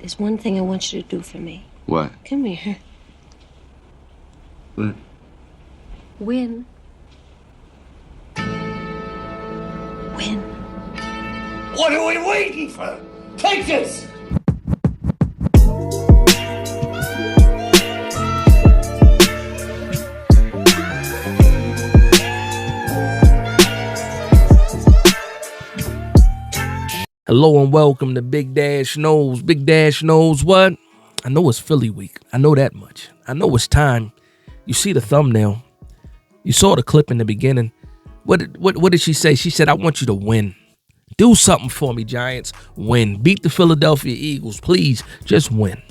There's one thing I want you to do for me. What? Come here. What? Win. Win. What are we waiting for? Take this! Hello and welcome to Big Dash Knows. Big Dash knows what? I know it's Philly week. I know that much. I know it's time. You see the thumbnail. You saw the clip in the beginning. What did she say? She said, I want you to win. Do something for me, Giants. Win. Beat the Philadelphia Eagles. Please, just win.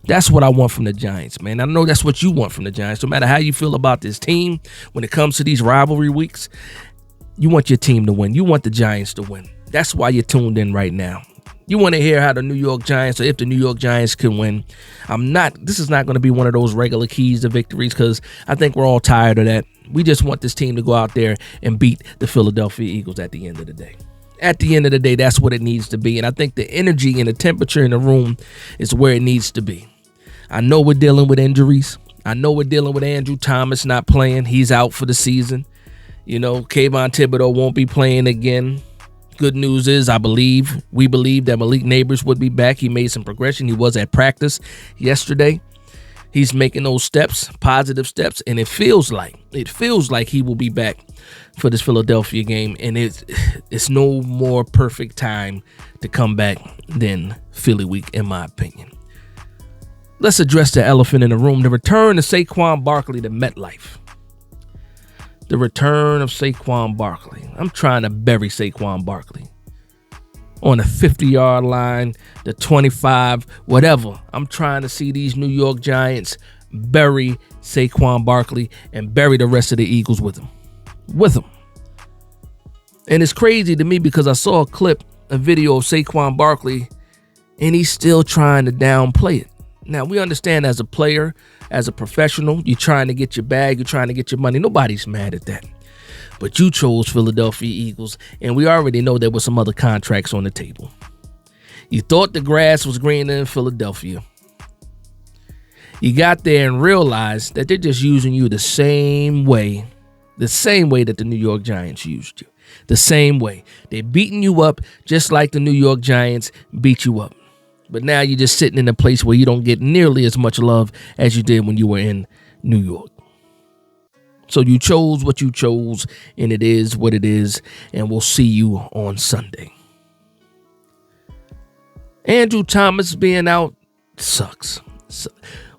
That's what I want from the Giants, man. I know that's what you want from the Giants. No matter how you feel about this team, when it comes to these rivalry weeks, you want your team to win. You want the Giants to win. That's why you're tuned in right now. You want to hear how the New York Giants, or if the New York Giants can win. This is not going to be one of those regular keys to victories, because I think we're all tired of that. We just want this team to go out there and beat the Philadelphia Eagles at the end of the day. At the end of the day, that's what it needs to be. And I think the energy and the temperature in the room is where it needs to be. I know we're dealing with injuries. I know we're dealing with Andrew Thomas not playing. He's out for the season. You know, Kayvon Thibodeau won't be playing again. Good news is, we believe that Malik Neighbors would be back. He made some progression. He was at practice yesterday. He's making those steps, positive steps, and it feels like he will be back for this Philadelphia game. And it's no more perfect time to come back than Philly week, in my opinion. Let's address the elephant in the room: the return of Saquon Barkley to MetLife. The return of Saquon Barkley. I'm trying to bury Saquon Barkley on the 50-yard line, the 25, whatever. I'm trying to see these New York Giants bury Saquon Barkley and bury the rest of the Eagles with him. And it's crazy to me because I saw a video of Saquon Barkley, and he's still trying to downplay it. Now, we understand as a player, as a professional, you're trying to get your bag, you're trying to get your money. Nobody's mad at that. But you chose Philadelphia Eagles, and we already know there were some other contracts on the table. You thought the grass was greener in Philadelphia. You got there and realized that they're just using you the same way that the New York Giants used you. The same way. They're beating you up just like the New York Giants beat you up. But now you're just sitting in a place where you don't get nearly as much love as you did when you were in New York. So you chose what you chose, and it is what it is, and we'll see you on Sunday. Andrew Thomas being out sucks.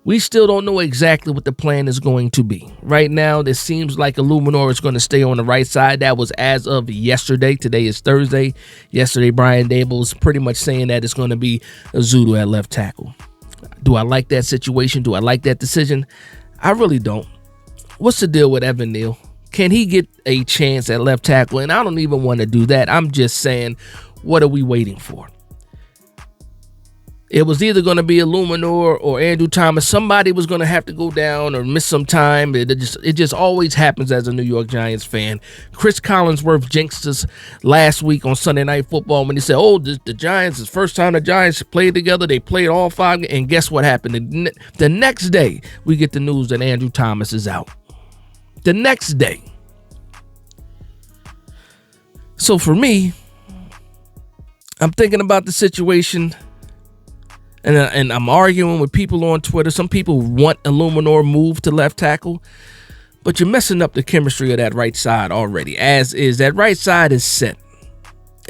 We still don't know exactly what the plan is going to be. Right now, it seems like Illuminor is going to stay on the right side. That was as of yesterday. Today is Thursday. Yesterday, Brian Dable was pretty much saying that it's going to be Azudu at left tackle. Do I like that situation? Do I like that decision? I really don't. What's the deal with Evan Neal? Can he get a chance at left tackle? And I don't even want to do that. I'm just saying, what are we waiting for? It was either going to be Illuminor or Andrew Thomas. Somebody was going to have to go down or miss some time. It just always happens as a New York Giants fan. Chris Collinsworth jinxed us last week on Sunday Night Football when he said, the Giants, it's the first time the Giants played together. They played all five. And guess what happened? The next day, we get the news that Andrew Thomas is out. The next day. So for me, I'm thinking about the situation. And I'm arguing with people on Twitter. Some people want Illuminor move to left tackle, but you're messing up the chemistry of that right side already. As is, that right side is set.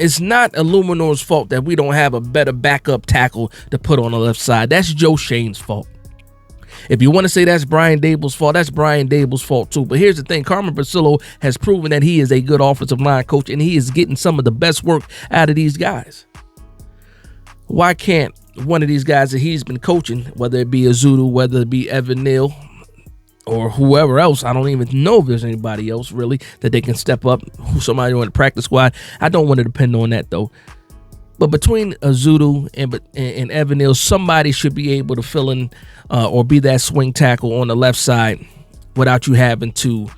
It's not Illuminor's fault that we don't have a better backup tackle to put on the left side. That's Joe Shane's fault. If you want to say that's Brian Dable's fault, that's Brian Dable's fault too. But here's the thing. Carmen Brasillo has proven that he is a good offensive line coach, and he is getting some of the best work out of these guys. Why can't one of these guys that he's been coaching, whether it be Azudu, whether it be Evan Neal, or whoever else, I don't even know if there's anybody else really that they can step up, somebody on the practice squad. I don't want to depend on that though. But between Azudu and Evan Neal, somebody should be able to fill in or be that swing tackle on the left side without you having to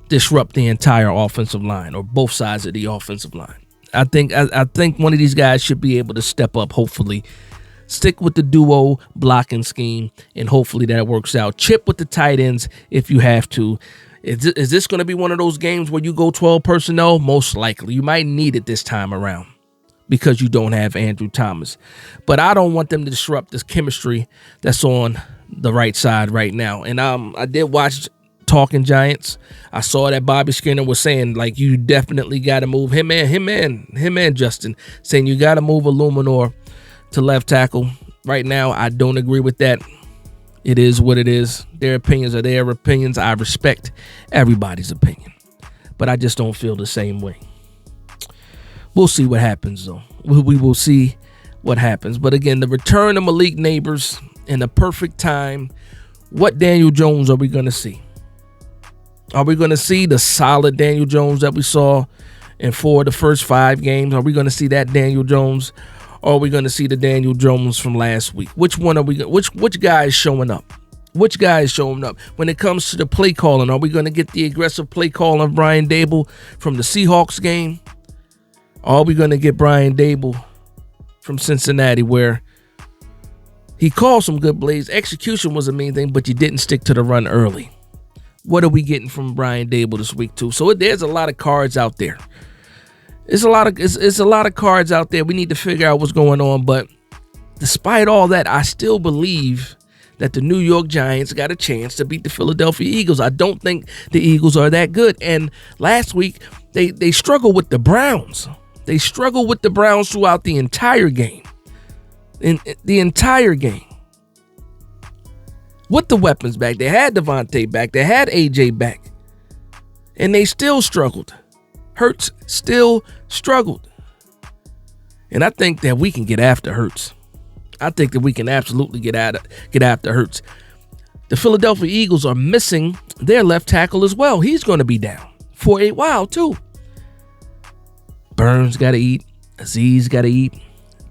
disrupt the entire offensive line or both sides of the offensive line. I think one of these guys should be able to step up, hopefully, Stick with the duo blocking scheme, and hopefully that works out. Chip with the tight ends if you have to. Is this going to be one of those games where you go 12 personnel? Most likely. You might need it this time around because you don't have Andrew Thomas. But I don't want them to disrupt this chemistry that's on the right side right now. And I did watch Talking Giants. I saw that Bobby Skinner was saying, like, you definitely got to move him and Justin, saying you got to move Illuminor to left tackle. Right now, I don't agree with that. It is what it is. Their opinions are their opinions. I respect everybody's opinion, but I just don't feel the same way. We'll see what happens, though. We will see what happens. But again, the return of Malik Neighbors in the perfect time. What Daniel Jones are we going to see? Are we going to see the solid Daniel Jones that we saw in 4 of the first 5 games? Are we going to see that Daniel Jones? Or are we going to see the Daniel Jones from last week? Which one are we? Which guy is showing up? Which guy is showing up? When it comes to the play calling, are we going to get the aggressive play calling of Brian Dable from the Seahawks game? Or are we going to get Brian Dable from Cincinnati, where he called some good plays? Execution was the main thing, but you didn't stick to the run early. What are we getting from Brian Dable this week too? So there's a lot of cards out there. It's a lot of cards out there. We need to figure out what's going on. But despite all that, I still believe that the New York Giants got a chance to beat the Philadelphia Eagles. I don't think the Eagles are that good. And last week, they struggled with the Browns. They struggled with the Browns throughout the entire game. In the entire game. With the weapons back. They had Devontae back. They had AJ back. And they still struggled. Hurts still struggled. And I think that we can get after Hurts. I think that we can absolutely get after Hurts. The Philadelphia Eagles are missing their left tackle as well. He's going to be down for a while too. Burns got to eat. Aziz got to eat.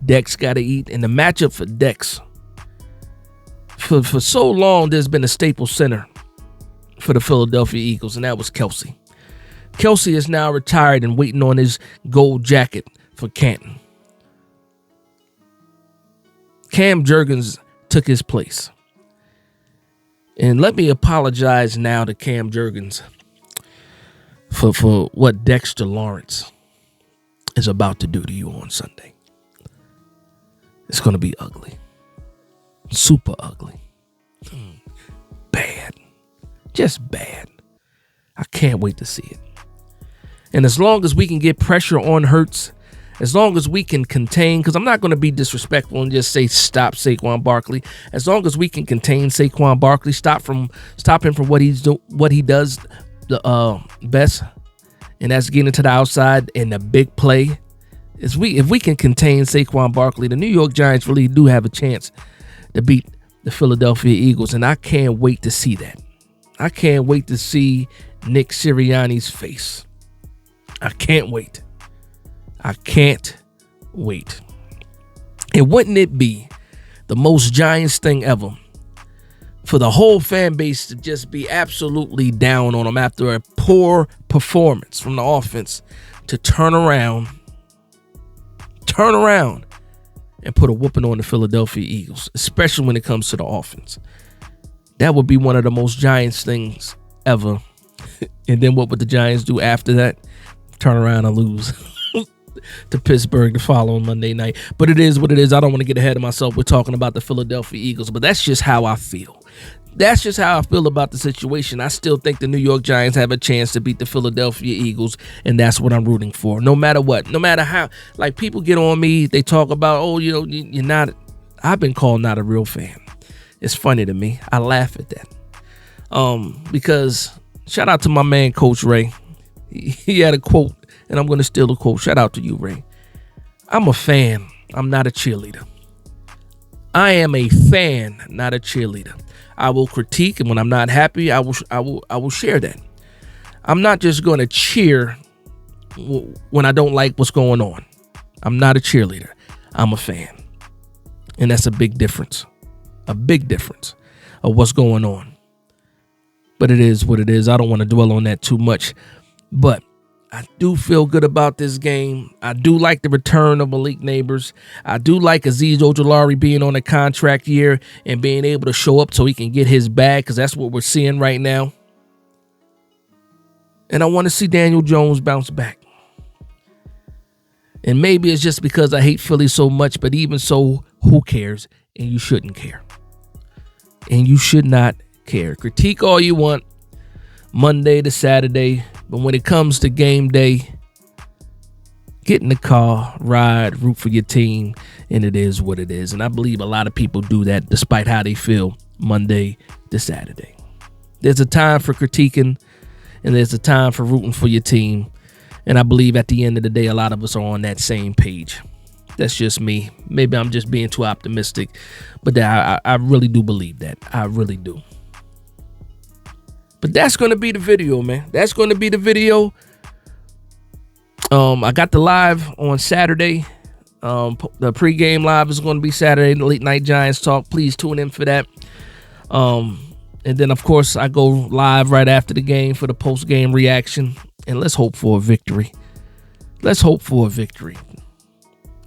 Dex got to eat. And the matchup for Dex, for so long, there's been a staple center for the Philadelphia Eagles, and that was Kelsey. Kelsey is now retired and waiting on his gold jacket for Canton. Cam Jurgens took his place. And let me apologize now to Cam Jurgens for what Dexter Lawrence is about to do to you on Sunday. It's going to be ugly. Super ugly. Bad. Just bad. I can't wait to see it. And as long as we can get pressure on Hurts, as long as we can contain, because I'm not going to be disrespectful and just say stop Saquon Barkley. As long as we can contain Saquon Barkley, stop him from what he does the best, and that's getting to the outside and the big play. If we can contain Saquon Barkley, the New York Giants really do have a chance to beat the Philadelphia Eagles, and I can't wait to see that. I can't wait to see Nick Sirianni's face. I can't wait. I can't wait. And wouldn't it be the most Giants thing ever for the whole fan base to just be absolutely down on them after a poor performance from the offense to turn around and put a whooping on the Philadelphia Eagles, especially when it comes to the offense? That would be one of the most Giants things ever. And then what would the Giants do after that? Turn around and lose to Pittsburgh the following Monday night. But it is what it is. I don't want to get ahead of myself. We're talking about the Philadelphia Eagles, but that's just how I feel. That's just how I feel about the situation. I still think the New York Giants have a chance to beat the Philadelphia Eagles, and that's what I'm rooting for. No matter what, no matter how, like, people get on me, they talk about, oh, you know, you're not, I've been called not a real fan. It's funny to me. I laugh at that. Because shout out to my man, Coach Ray. He had a quote, and I'm going to steal the quote. Shout out to you, Ray. I'm a fan. I'm not a cheerleader. I am a fan, not a cheerleader. I will critique, and when I'm not happy, I will share that. I'm not just going to cheer when I don't like what's going on. I'm not a cheerleader. I'm a fan. And that's a big difference. A big difference of what's going on. But it is what it is. I don't want to dwell on that too much. But I do feel good about this game. I do like the return of Malik Neighbors. I do like Azeez Ojulari being on a contract year and being able to show up so he can get his bag, because that's what we're seeing right now. And I want to see Daniel Jones bounce back. And maybe it's just because I hate Philly so much, but even so, who cares? And you shouldn't care. And you should not care. Critique all you want, Monday to Saturday, but when it comes to game day, get in the car, ride, root for your team, and it is what it is. And I believe a lot of people do that despite how they feel Monday to Saturday. There's a time for critiquing, and there's a time for rooting for your team. And I believe at the end of the day, a lot of us are on that same page. That's just me. Maybe I'm just being too optimistic, but I really do believe that. I really do. But that's going to be the video, man. That's going to be the video. I got the live on Saturday. The pregame live is going to be Saturday, the Late Night Giants Talk. Please tune in for that. And then, of course, I go live right after the game for the post-game reaction. And let's hope for a victory. Let's hope for a victory.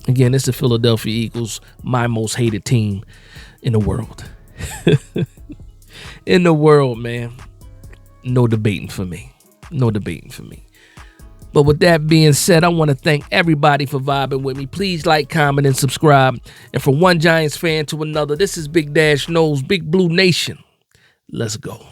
Again, it's the Philadelphia Eagles, my most hated team in the world. In the world, man. No debating for me. No debating for me. But with that being said, I want to thank everybody for vibing with me. Please like, comment, and subscribe. And from one Giants fan to another, this is Big Dash Knows, Big Blue Nation. Let's go.